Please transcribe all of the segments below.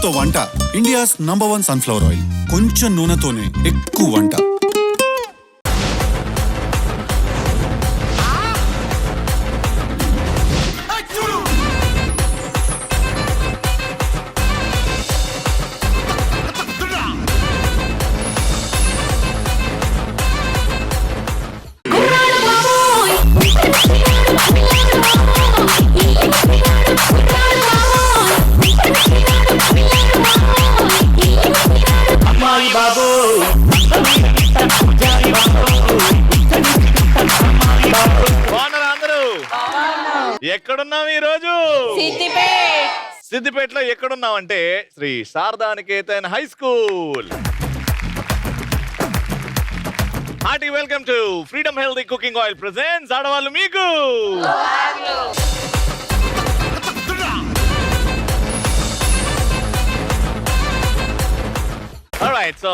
దీంతో వంట India's #1 sunflower oil. కొంచెం నూనెతోనే ఎక్కువ వంట. ఎక్కడున్నాం ఈ రోజు? సిద్దిపేటలో ఎక్కడున్నాం అంటే Shri Sharada Niketan high school. Hearty welcome to freedom healthy cooking oil presents ఆడవాళ్ళు మీకు. ఆల్రైట్, సో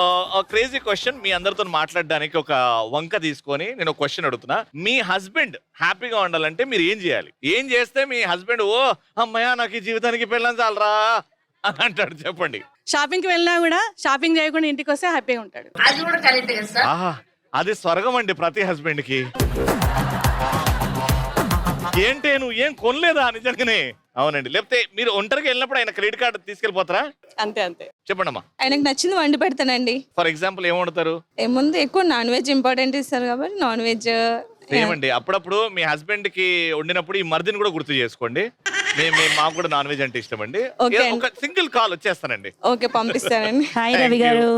క్రేజీ క్వశ్చన్ మీ అందరితో మాట్లాడడానికి ఒక వంక తీసుకొని నేను ఒక క్వశ్చన్ అడుగుతున్నా. మీ హస్బెండ్ హ్యాపీగా ఉండాలంటే మీరు ఏం చేయాలి? ఏం చేస్తే మీ హస్బెండ్ ఓ అమ్మయ్య నాకు ఈ జీవితానికి పెళ్ళని చాలరా అని అంటాడు? చెప్పండి. షాపింగ్ కి వెళ్ళినా కూడా షాపింగ్ చేయకుండా ఇంటికి వస్తే హ్యాపీగా ఉంటాడు. ఆహా, అది స్వర్గం అండి ప్రతి హస్బెండ్ కి. ఏంటే నువ్వు ఏం కొనలేదా నిజంగానే? అవునండి. లేకపోతే మీరు ఒంటరికి వెళ్ళినప్పుడు ఆయన క్రెడిట్ కార్డు తీసుకెళ్ళిపోతారా? అంతే అంతే. చెప్పండమ్మా. ఆయనకు నచ్చింది వండి పెడతానండి. ఫర్ ఎగ్జాంపుల్ ఏం వండుతారు? ఏముంది, ఎక్కువ నాన్ వెజ్ ఇంపార్టెంట్ ఇస్తారు కాబట్టి నాన్ వెజ్. ఏమండి అప్పుడప్పుడు మీ హస్బెండ్ కి వండినప్పుడు ఈ మర్దిని కూడా గుర్తు చేసుకోండి. మాకు కూడా నాన్ వెజ్ అంటే ఇష్టం అండి. ఒక సింగిల్ కాల్ వచ్చేస్తానండి. ఓకే, పంపిస్తానండి. హాయ్ రవి గారు.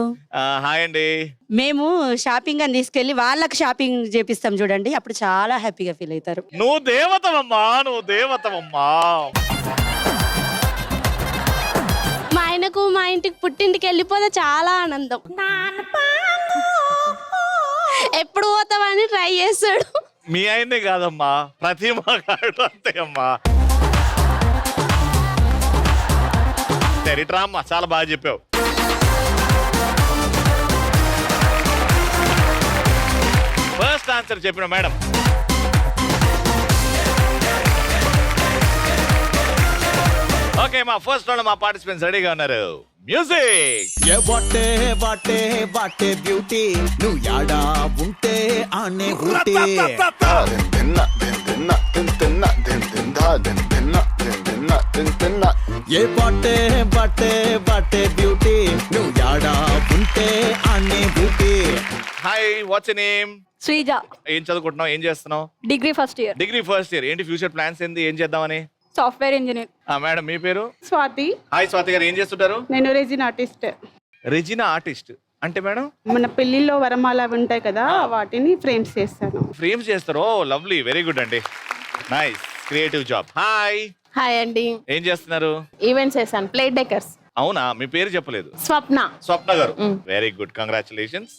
హాయ్ అండి. మేము షాపింగ్ అని తీసుకెళ్లి వాళ్ళకి షాపింగ్ చేపిస్తాం చూడండి, అప్పుడు చాలా హ్యాపీగా ఫీల్ అవుతారు. నువ్వు దేవతవమ్మా, నువ్వు దేవతవమ్మా. మా ఆయనకు మా ఇంటికి పుట్టింటికి వెళ్ళిపోతే చాలా ఆనందం. ఎప్పుడు పోతావని ట్రై చేస్తాడు. మీ ఆయనే కాదమ్మా, ప్రతి మగాడు అంతే అమ్మా. చరిత్ర అమ్మా, చాలా బాగా చెప్పావు. ఫస్ట్ ఆన్సర్ చెప్పిన మేడం. ఓకే, మా ఫస్ట్ రౌండ్ మా పార్టిసిపెంట్స్ రెడీగా ఉన్నారు. Music. What a what a what a beauty, నువ్వు యాడా ఉంటే ఆనే ఊటీ. ఏ వాటే వాటే వాటే బ్యూటీ, నువ్వు యాడా ఉంటే ఆనే Ooty. Hi, what's your name? Sreeja. ఏం చదువుకుంటున్నావు? ఏం చేస్తున్నావు? Degree first year. Degree first year. ఏంటి ఫ్యూచర్ ప్లాన్స్? ఏంది, ఏం చేద్దామని? Software engineer. మేడం మీ పేరు? స్వాతి. హాయ్ స్వాతి గారు, ఏం చేస్తుంటారు? నేను రెజిన్ ఆర్టిస్ట్. రెజినా ఆర్టిస్ట్ అంటే మేడం? మన పెళ్లిలో వరమాల ఉంటాయి కదా, వాటిని ఫ్రేమ్స్ చేస్తాను. ఫ్రేమ్స్ చేస్తారు? లవ్లీ, వెరీ గుడ్ అండి. Nice, creative job. Hi. Hi అండి. ఏం చేస్తున్నారు? ఈవెంట్స్ చేశాను, ప్లేట్ డెకర్స్. అవునా, మీ పేరు చెప్పలేదు. స్వప్న. స్వప్న గారు, వెరీ గుడ్, కంగ్రాచులేషన్స్.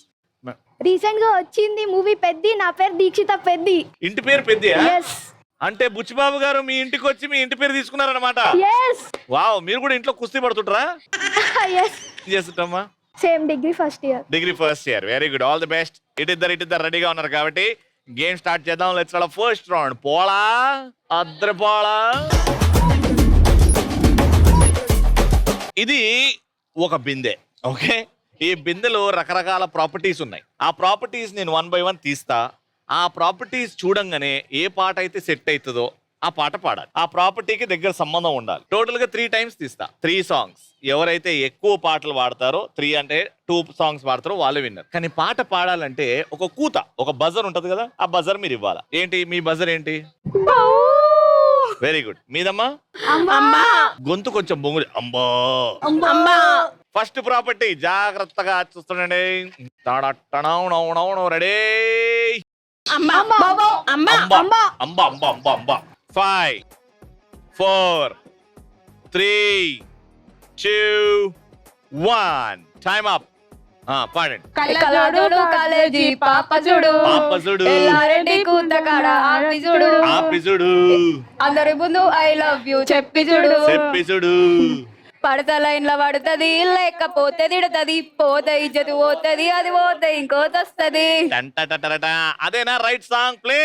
రీసెంట్ గా వచ్చింది మూవీ పెద్ది, నా పేరు దీక్షిత పెద్ది. ఇంటి పేరు పెద్ది? yes. అంటే బుచ్చిబాబు గారు మీ ఇంటికి వచ్చి మీ ఇంటి పేరు తీసుకున్నారన్నమాట. yes. వావ్, మీరు కూడా ఇంట్లో కుస్తీ పడుతుంటారా? yes. ఏం చేస్తుంటమ్మా? Same degree first year. Degree first year, very good, all the best. ఇటిద్దరు రెడీగా ఉన్నారు కాబట్టి గేమ్ స్టార్ట్ చేద్దాం. Let's start first round. పోలా అద్దరు పోలా. ఇది ఒక బిందె. ఓకే, ఈ బిందెలో రకరకాల ప్రాపర్టీస్ ఉన్నాయి. ఆ ప్రాపర్టీస్ నేను 1 by 1 తీస్తా. ఆ ప్రాపర్టీస్ చూడంగానే ఏ పాట అయితే సెట్ అవుతుందో ఆ పాట పాడాలి. ఆ ప్రాపర్టీకి దగ్గర సంబంధం ఉండాలి. టోటల్ గా 3 times తీస్తా, 3 songs. ఎవరైతే ఎక్కువ పాటలు పాడతారో, 3 అంటే 2 songs పాడతారో వాళ్ళే విన్నర్. కానీ పాట పాడాలంటే ఒక కూత, ఒక బజర్ ఉంటది కదా, ఆ బజర్ మీరు ఇవ్వాలా. ఏంటి మీ బజర్ ఏంటి? Very good. మీదమ్మా? గొంతు కొంచెం బొంగులి. అంబా. ఫస్ట్ ప్రాపర్టీ జాగ్రత్తగా చూస్తుండండి. రెడీ. 5 4 3 2 1 time up. పాడండి. కళ్ళజోడు కాలేజీ పాపజుడు, పాపజుడు, ఎల్లారెడ్డి కూతకాడ ఆపిజుడు, అందరి ముందు ఐ లవ్ యూ చెప్పిజుడు, చెప్పిజుడు. పడత లైన్ల పడుతుంది, లేకపోతే తిడతది, పోతే ఇజ్జతు పోతుంది, అది పోతే ఇంకోతొస్తది. అదేనా రైట్ సాంగ్? ప్లే.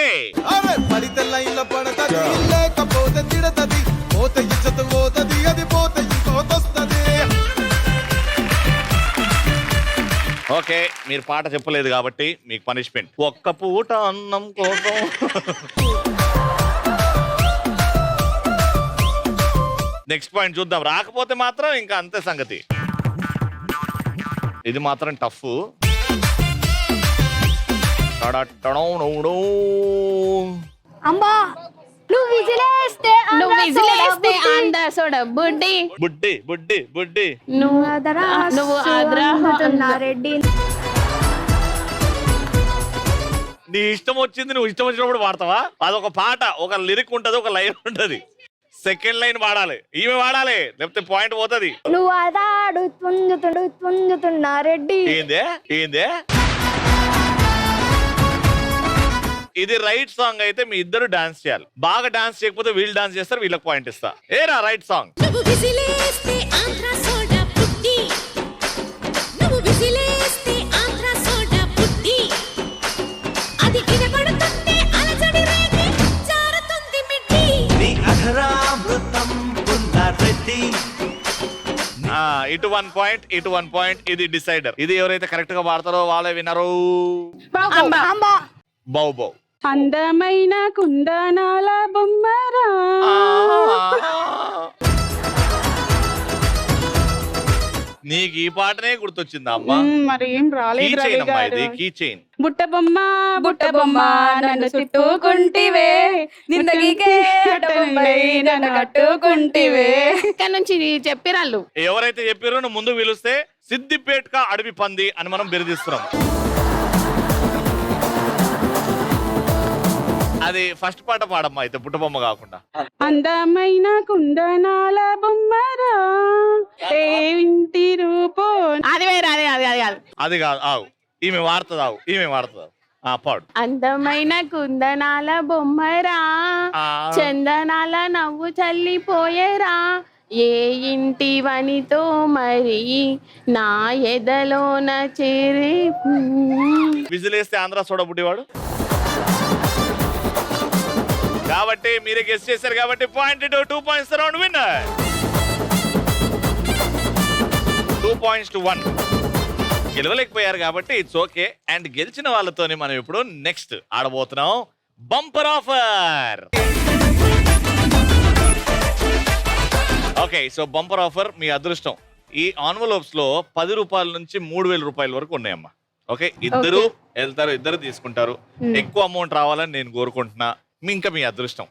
పడితే లైన్ల పడతది, లేకపోతే తిడతది, పోతే ఇజ్జతు పోతది, అది పోతే ఇంకోతొస్తది. ఓకే, మీరు పాట చెప్పలేదు కాబట్టి మీకు పనిష్మెంట్. ఒక్క పూట అన్నం కోసం. నెక్స్ట్ పాయింట్ చూద్దాం. రాకపోతే మాత్రం ఇంకా అంతే సంగతి. ఇది మాత్రం టఫ్. అమ్మా నువ్వు విజిలేస్తే ఆంధ్ర సోడా బుడ్డి బుడ్డి బుడ్డి బుడ్డి. నువ్వు ఆగ్రహం రెడ్డి. నీ ఇష్టం వచ్చింది నువ్వు ఇష్టం వచ్చినప్పుడు వాడతావా? అదొక పాట, ఒక లిరిక్ ఉంటది, ఒక లైన్ ఉంటది. సెకండ్ లైన్ వాడాలి, ఈమె వాడాలి, లేకపోతే పాయింట్ పోతుంది. నువ్వు అదాడు పుంజుతున్నా రెడ్డి. ఏందే ఏందే? ఇది రైట్ సాంగ్ అయితే మీ ఇద్దరు డాన్స్ చేయాలి. బాగా డాన్స్ చేయకపోతే వీళ్ళు డాన్స్ చేస్తారు, వీళ్ళకి పాయింట్ ఇస్తా. ఏరా రైట్ సాంగ్. నువ్వు విసిలేస్తే ఆంధ్ర సోడా పుట్టి, నువ్వు విసిలేస్తే ఆంధ్ర సోడా పుట్టి, అది వినపడుతుంటే అలజడి రేగి జారుతుంది మిట్టి. నీ అధరామృతం పుల్లారెడ్డి. ఇటు 1 పాయింట్, ఇటు 1 పాయింట్. ఇది డిసైడర్. ఇది ఎవరైతే కరెక్ట్ గా వాడతారో వాళ్ళే వినరు. బౌ బౌ. అందమైన కుందనాల బొమ్మరా. నీకు ఈ పాటనే గుర్తొచ్చిందా అమ్మా? మరి ఏం రాలేదు కీ రవి చైన్ అమ్మా, గారు. ఇది కీ చైన్. బుట్ట బొమ్మ బుట్ట బొమ్మ నన్ను చుట్టుకుంటివే, నిందగికే బొమ్మై నన్ను కట్టుకుంటివే. ఇక్కడ నుంచి చెప్పిరాళ్ళు. ఎవరైతే చెప్పారో నువ్వు ముందు పిలిస్తే సిద్దిపేట్కా అడవి పంది అని మనం బిరుదిస్తున్నాం. అది ఫస్ట్ పాట పాడమ్మా అయితే, పుట్టబొమ్మ కాకుండా. అందమైన కుందనాల బొమ్మరా, ఏ ఇంటి రూపో. అది వేరే, అది అది అది కాదు. అది కాదు, ఆవు. ఈమె వాడుతుంది, ఆవు. ఈమె వాడుతుంది. పాడు. అందమైన కుందనాల బొమ్మరా, ఆ. చందనాల నవ్వు చల్లిపోయేరా, ఏ ఇంటి వనితో మరి నా ఎదలోన చేరి. విజిలేస్తే ఆంధ్ర సోడబుడ్డివాడు కాబట్టి మీరే గెస్ చేశారు కాబట్టి point 2 points round winner. 2 points to 1. గెలవలేకపోయారు కాబట్టి ఇట్స్ ఓకే. అండ్ గెలిచిన వాళ్ళతోనే మనం ఇప్పుడు నెక్స్ట్ ఆడబోతున్నాం bumper offer. Okay, so bumper offer మీ అదృష్టం. ఈ ఆన్వలోప్స్ లో 10 రూపాయల నుంచి 3000 రూపాయల వరకు ఉన్నాయమ్మా. ఓకే, ఇద్దరు వెళ్తారు, ఇద్దరు తీసుకుంటారు. ఎక్కువ అమౌంట్ రావాలని నేను కోరుకుంటున్నా. ఇంకా మీ అదృష్టం.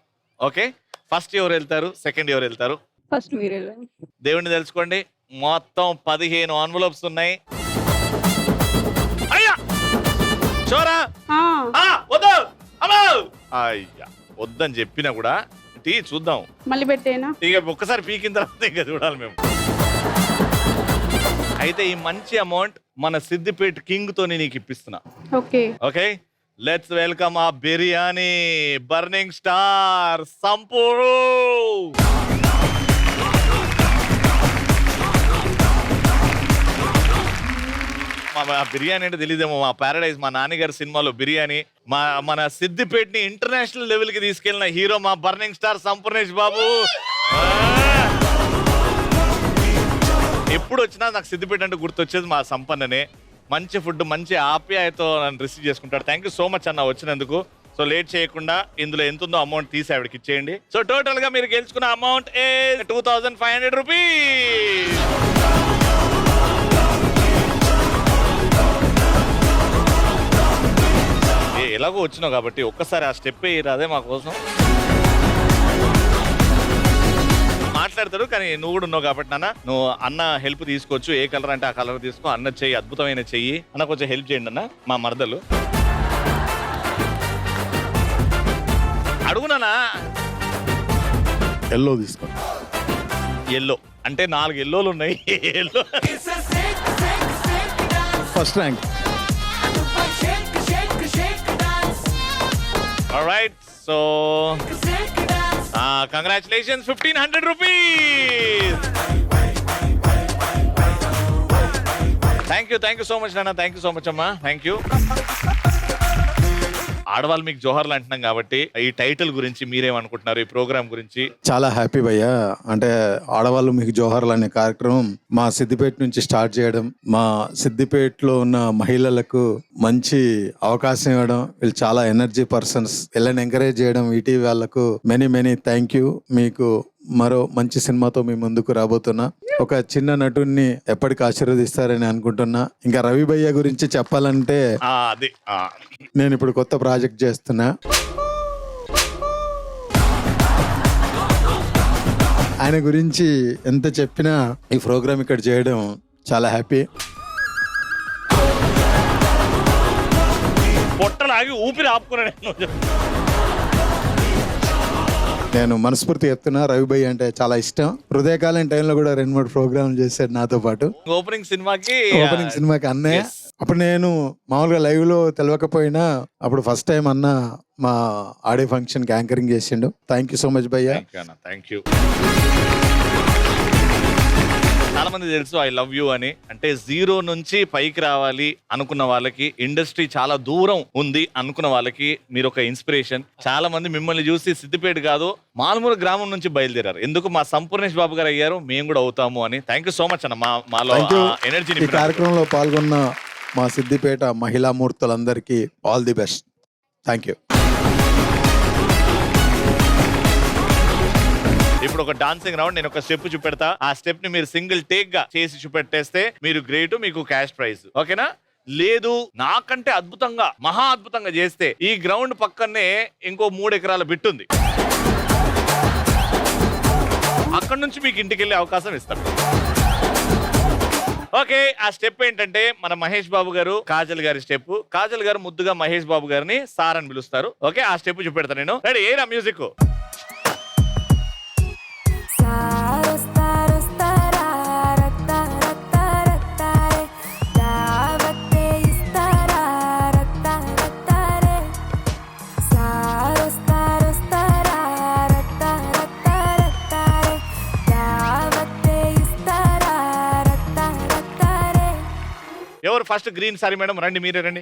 ఓకే, ఫస్ట్ ఎవరు వెళ్తారు, సెకండ్ ఎవరు వెళ్తారు? ఫస్ట్ మీరు దేవుణ్ణి తెలుసుకోండి. మొత్తం 15 ఆన్వలోప్స్ ఉన్నాయి. అయ్యా చోరా వద్దు అమ్మా. అయ్యా వద్దని చెప్పినా కూడా చూద్దాం. మళ్ళీ పెట్టేనా? ఇక ఒక్కసారి పీకిన తర్వాత ఇంకా చూడాలి మేము. అయితే ఈ మంచి అమౌంట్ మన సిద్దిపేట కింగ్ తోని నీకు ఇప్పిస్తున్నా. ఓకే ఓకే, లెట్స్ వెల్కమ్ ఆ బిర్యానీ బర్నింగ్ స్టార్ సంపూరు. మా బిర్యానీ అంటే తెలియదేమో, మా పారడైజ్ మా నాన్నగారి సినిమాలో బిర్యానీ మన సిద్దిపేటని ఇంటర్నేషనల్ లెవెల్ కి తీసుకెళ్లిన హీరో మా బర్నింగ్ స్టార్ సంపూర్ణేష్ బాబు. ఎప్పుడు వచ్చినా నాకు సిద్దిపేట అంటే గుర్తొచ్చేది మా సంపన్ననే. మంచి ఫుడ్, మంచి ఆప్యాయతో నన్ను రిసీవ్ చేసుకుంటాడు. థ్యాంక్ యూ సో మచ్ అన్న వచ్చినందుకు. సో లేట్ చేయకుండా ఇందులో ఎంత ఉందో అమౌంట్ తీసి ఆవిడకి ఇచ్చేయండి. సో టోటల్ గా మీరు గెలుచుకున్న అమౌంట్ 2500 రూపీస్. ఎలాగో వచ్చినావు కాబట్టి ఒక్కసారి ఆ స్టెప్ రాదే మా కోసం. మాట్లాడతాడు కానీ నువ్వు కూడా ఉన్నావు కాబట్టి నాన్న, నువ్వు అన్న హెల్ప్ తీసుకోవచ్చు. ఏ కలర్ అంటే ఆ కలర్ తీసుకో. అన్న చెయ్యి అద్భుతమైన చెయ్యి. అన్న కొంచెం హెల్ప్ చేయండి అన్న, మా మరదలు. అడుగునానా? ఎల్లో తీసుకో. ఎల్లో అంటే 4 ఎల్లోలు ఉన్నాయి. Yellow first rank. Alright, so congratulations, 1500 rupees. Thank you so much నాన్న. థ్యాంక్ యూ సో మచ్ అమ్మా. Thank you. ఆడవాళ్ళు మీకు జోహర్లు అంటున్నాం కాబట్టి ఈ టైటిల్ గురించి మీరేమనుకుంటున్నారు, ఈ ప్రోగ్రామ్ గురించి? చాలా హ్యాపీ భయ్యా. అంటే ఆడవాళ్ళు మీకు జోహర్లు అనే కార్యక్రమం మా సిద్దిపేట నుంచి స్టార్ట్ చేయడం, మా సిద్దిపేటలో ఉన్న మహిళలకు మంచి అవకాశం ఇవ్వడం, వీళ్ళు చాలా ఎనర్జీ పర్సన్స్, వీళ్ళని ఎంకరేజ్ చేయడం, ఈటీవీ వాళ్ళకు మెనీ థ్యాంక్ యూ. మీకు మరో మంచి సినిమాతో మీ ముందుకు రాబోతున్నా. ఒక చిన్న నటుడిని ఎప్పటికి ఆశీర్వదిస్తారని అనుకుంటున్నా. ఇంకా రవి భయ్య గురించి చెప్పాలంటే నేను ఇప్పుడు కొత్త ప్రాజెక్ట్ చేస్తున్నా. ఆయన గురించి ఎంత చెప్పినా ఈ ప్రోగ్రామ్ ఇక్కడ చేయడం చాలా హ్యాపీ. పొట్టలాగి ఊపిరి ఆపుకున్నాను. నేను మనస్ఫూర్తి చెప్తున్నా, రవి భయ్య అంటే చాలా ఇష్టం. హృదయకాలం టైంలో కూడా 2-3 ప్రోగ్రాంలు చేశాడు నాతో పాటు. ఓపెనింగ్ సినిమాకి అన్నయ్య. అప్పుడు నేను మామూలుగా లైవ్ లో తెలియకపోయినా అప్పుడు ఫస్ట్ టైం అన్న మా ఆడియో ఫంక్షన్ కి యాంకరింగ్ చేసిండు. థ్యాంక్ యూ సో మచ్ భయ్య. Thank you. చాలా మంది తెలుసు ఐ లవ్ యూ అని. అంటే జీరో నుంచి పైకి రావాలి అనుకున్న వాళ్ళకి, ఇండస్ట్రీ చాలా దూరం ఉంది అనుకున్న వాళ్ళకి మీరు ఒక ఇన్స్పిరేషన్. చాలా మంది మిమ్మల్ని చూసి సిద్దిపేట కాదు మాల్మూరు గ్రామం నుంచి బయలుదేరారు. ఎందుకు మా సంపూర్ణేష్ బాబు గారు అయ్యారు, మేము కూడా అవుతాము అని. థ్యాంక్ యూ సో మచ్ అన్న మాలో ఎనర్జీ. ఈ కార్యక్రమంలో పాల్గొన్న మా సిద్దిపేట మహిళా మూర్తులందరికీ all the best. Thank you. ఇప్పుడు ఒక డాన్సింగ్ రౌండ్, నేను ఒక స్టెప్ చూపెడతా. ఆ స్టెప్ ని మీరు సింగిల్ టేక్ గా చేసి చూపెట్టేస్తే మీరు గ్రేట్, మీకు క్యాష్ ప్రైజ్. ఓకేనా? లేదు నాకంటే అద్భుతంగా, మహా అద్భుతంగా చేస్తే ఈ గ్రౌండ్ పక్కనే ఇంకో 3 ఎకరాల బిట్ ఉంది, అక్కడ నుంచి మీకు ఇంటికి వెళ్ళే అవకాశం ఇస్తాం. ఓకే, ఆ స్టెప్ ఏంటంటే మన మహేష్ బాబు గారు, కాజల్ గారి స్టెప్. కాజల్ గారు ముద్దుగా మహేష్ బాబు గారిని సార్ అని పిలుస్తారు. ఓకే, ఆ స్టెప్ చూపెడతా నేను. రెడీ? ఏరా మ్యూజిక్. ఎవరు ఫస్ట్? గ్రీన్ సారీ మేడం, రండి, మీరే రండి.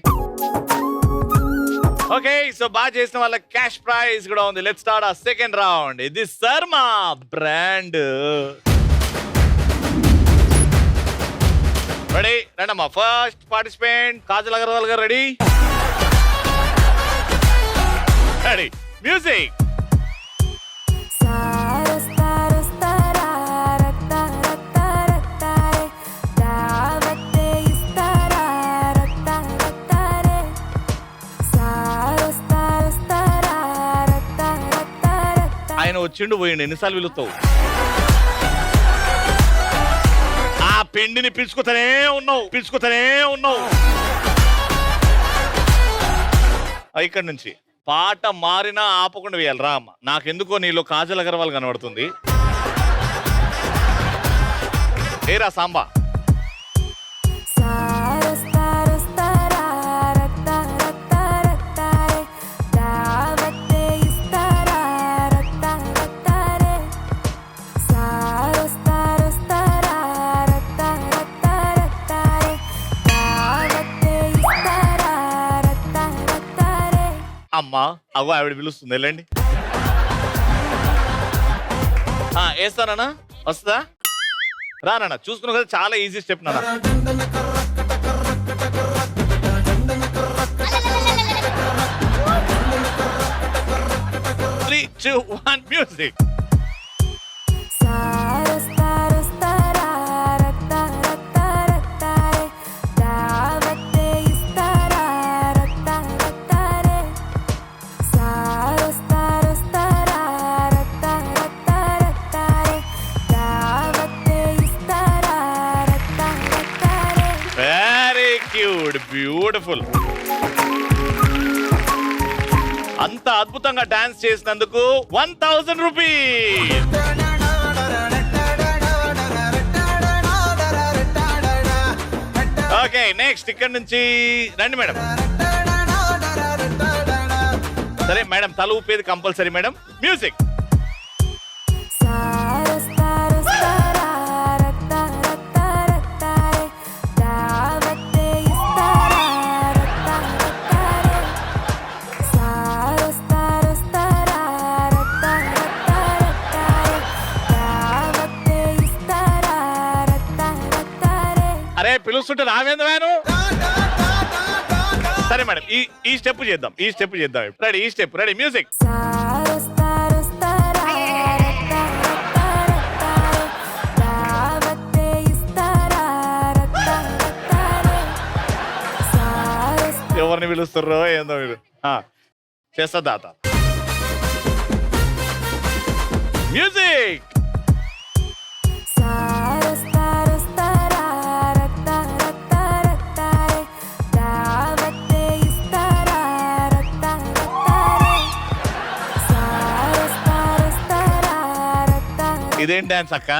ఓకే, సో బాగా చేసిన వాళ్ళ క్యాష్ ప్రైజ్ కూడా ఉంది. లెట్స్ స్టార్ట్ ఆ సెకండ్ రౌండ్. ఇది శర్మా బ్రాండ్. రెడీ? రండమ్మా. ఫస్ట్ పార్టిసిపెంట్ కాజల్ అగర్వాల్ గారు. రెడీ? Ready, music. ఆయన వచ్చిండు పోయిండు, ఎన్నిసార్లు పిలుస్తావు? ఆ పిండిని పిలుచుకుతూనే ఉన్నావు. ఇక్కడ నుంచి పాట మారినా ఆపకుండా వేయాలి. రా అమ్మ, నాకెందుకో నీలో కాజల్ అగర్వాల్ కనబడుతుంది. ఏరా సాంబా. అమ్మా అగో ఆవిడ పిలుస్తుంది, వెళ్ళండి. వేస్తానా? వస్తుందా? రానా? చూసుకున్నావు కదా, చాలా ఈజీ స్టెప్ నాన్న. 3, 2, 1 మ్యూజిక్. బ్యూటిఫుల్. అంత అద్భుతంగా డాన్స్ చేసినందుకు 1000 రూపీస్. ఓకే, నెక్స్ట్ ఇక్కడ నుంచి రండి మేడం. సరే మేడం, తల ఊపేది కంపల్సరీ మేడం. మ్యూజిక్. అరే పిలుస్తుంటే రావేంద్రాను. సరే మేడం, ఈ స్టెప్ చేద్దాం, ఈ స్టెప్ చేద్దాం. రెడీ, ఈ స్టెప్ రెడీ, మ్యూజిక్. ఎవరిని పిలుస్తారో ఏందో మీరు. చేస్తా దాత మ్యూజిక్. ఇదేం డాన్స్ అక్క?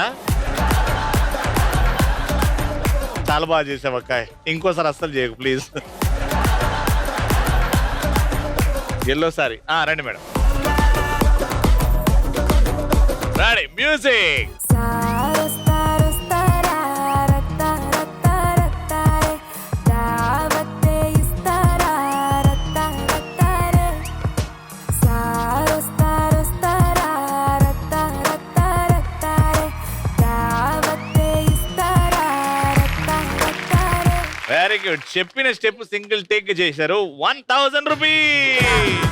చాలా బాగా చేసావు అక్క, ఇంకోసారి అస్సలు చేయకు ప్లీజ్. ఎల్లోసారి రండి madam. Ready, music. Very good. చెప్పిన స్టెప్ సింగిల్ టేక్ చేశారు. 1000 రూపీస్.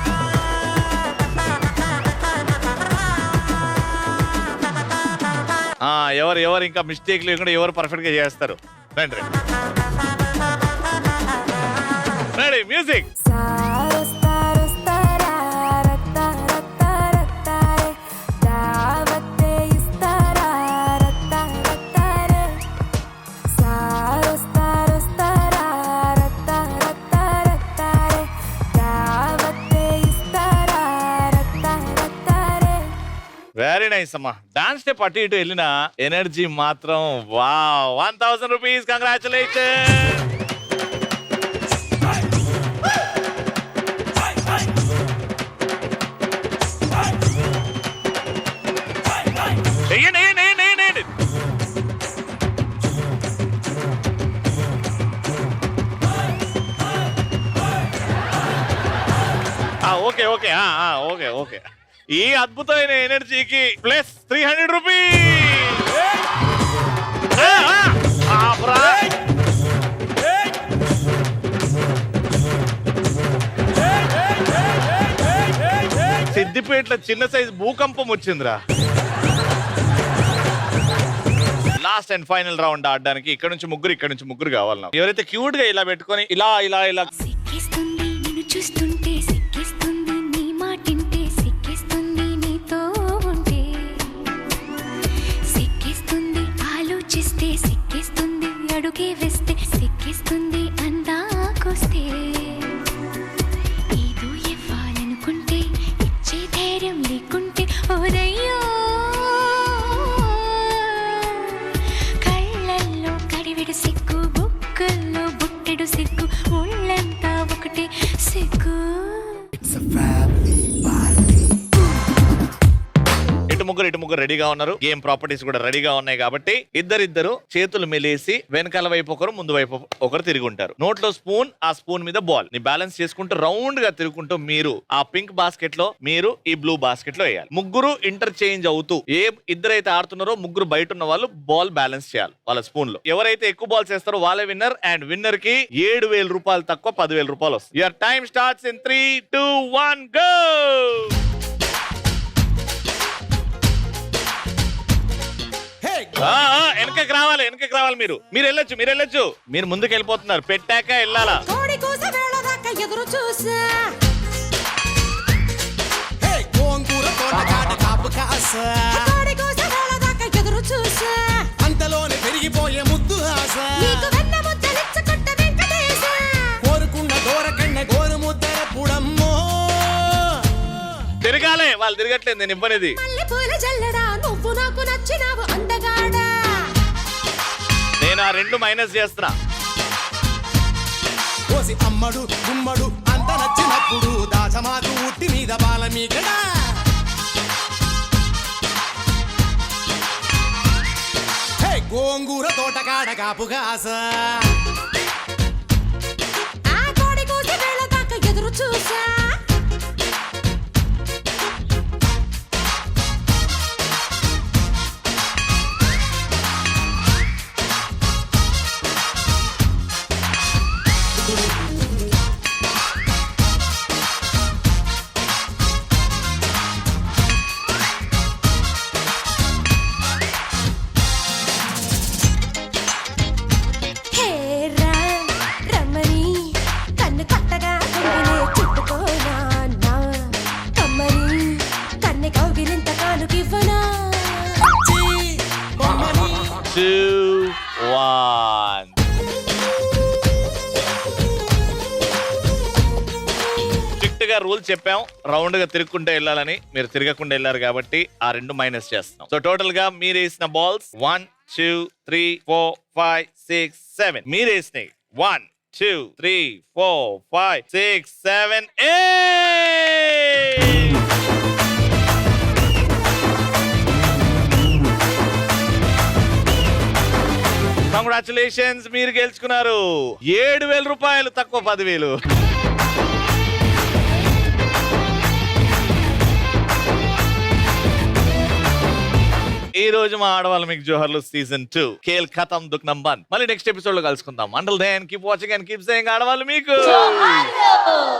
ఎవరు ఇంకా మిస్టేక్ లేకుండా ఎవరు పర్ఫెక్ట్ గా చేస్తారు. రండి రండి. Ready, music. వెరీ నైస్ అమ్మా. డాన్స్ స్టెప్ అటు ఇటు వెళ్ళిన ఎనర్జీ మాత్రం వా. 1000 rupees. Congratulation. Okay okay okay okay. ఈ అద్భుతమైన ఎనర్జీకి ప్లస్ 300 రూపీస్. సిద్దిపేటలో చిన్న సైజు భూకంపం వచ్చిందిరా. లాస్ట్ అండ్ ఫైనల్ రౌండ్ ఆడడానికి ఇక్కడ నుంచి ముగ్గురు కావాలి. ఎవరైతే క్యూట్ గా ఇలా పెట్టుకొని ఇలా ఇలా ఇలా చూస్తుంటే సిక్కిస్తుంది, నీ మాటింటే సిక్కిస్తుంది, నీతో ఉంటే సిక్కిస్తుంది, ఆలోచిస్తే సిక్కిస్తుంది, అడుగే వేస్తే సిక్కిస్తుంది, అందాకొస్తే ఏదో ఇవ్వాలనుకుంటే ఇచ్చే ధైర్యం లేకుంటే ఓరయ్యో కళ్ళల్లో కడివిడు సిగ్గు, బుక్కల్లో బుట్టెడు సిగ్గు, ఒళ్ళంతా ఒకటే సిగ్గు. ఇటు ముగ్గురు రెడీగా ఉన్నారు. గేమ్ ప్రాపర్టీస్ కూడా రెడీగా ఉన్నాయి కాబట్టి ఇద్దరు చేతులు మెలేసి వెనకాల వైపు ఒకరు ముందు వైపు ఒకరు తిరిగి ఉంటారు. నోట్లో స్పూన్, ఆ స్పూన్ మీద బాల్ ని బ్యాలెన్స్ చేసుకుంటూ రౌండ్ గా తిరుగుకుంటూ మీరు ఆ పింక్ బాస్కెట్ లో, మీరు ఈ బ్లూ బాస్కెట్ లో వేయాలి. ముగ్గురు ఇంటర్చేంజ్ అవుతూ ఇద్దరైతే ఆడుతున్నారో ముగ్గురు బయట ఉన్న వాళ్ళు బాల్ బ్యాలెన్స్ చేయాలి వాళ్ళ స్పూన్ లో. ఎవరైతే ఎక్కువ బాల్స్ వేస్తారో వాళ్ళే విన్నర్. అండ్ విన్నర్ కి 7,000 రూపాయలు తక్కువ 10,000 రూపాయలు వస్తుంది. Your time starts in 3, 2, 1 go. వెనకకి రావాలి మీరు వెళ్ళొచ్చు. మీరు ముందుకు వెళ్ళిపోతున్నారు. పెట్టాక వెళ్ళాలా. ఎదురు చూసా ఎదురు చూసా అంతలోనే పెరిగిపోయే ముద్దు ఆశ, కోరుకున్న దూరకన్న గోరు ముద్దర పుడమ్మో. తిరగాలే, వాళ్ళు తిరగట్లేదు, నేను ఇవ్వనేది. నేను ఆ 2 మైనస్ చేస్తున్నా. కోసి అమ్మడు గుమ్మడు అంత నచ్చినప్పుడు దాచమాకు ఉట్టి మీద బాల మీకడా. గోంగూర తోటకాడ కాపుగాస ఎదురు చూసా గా రూల్ చెప్పాం, రౌండ్ గా తిరుగుకుంటూ వెళ్ళాలని. మీరు తిరగకుండా వెళ్ళారు కాబట్టి ఆ 2 మైనస్ చేస్తాం. సో టోటల్ గా మీరు వేసిన బాల్స్ 1 2 3 4 5 6 7. మీరు వేసినాయి 1 2 3 4 5 6 7 8. కంగ్రాచులేషన్స్, మీరు గెలుచుకున్నారు 7,000 రూపాయలు, తక్కువ 10,000. ఈ రోజు మా ఆడవాళ్ళ మీకు జోహర్లు సీజన్ 2 ఖేల్ ఖతం దుక్ నంబర్. మళ్ళీ నెక్స్ట్ ఎపిసోడ్ లో కలుసుకుందాం. Until then keep watching and keep saying ఆడవాళ్ళు మీకు.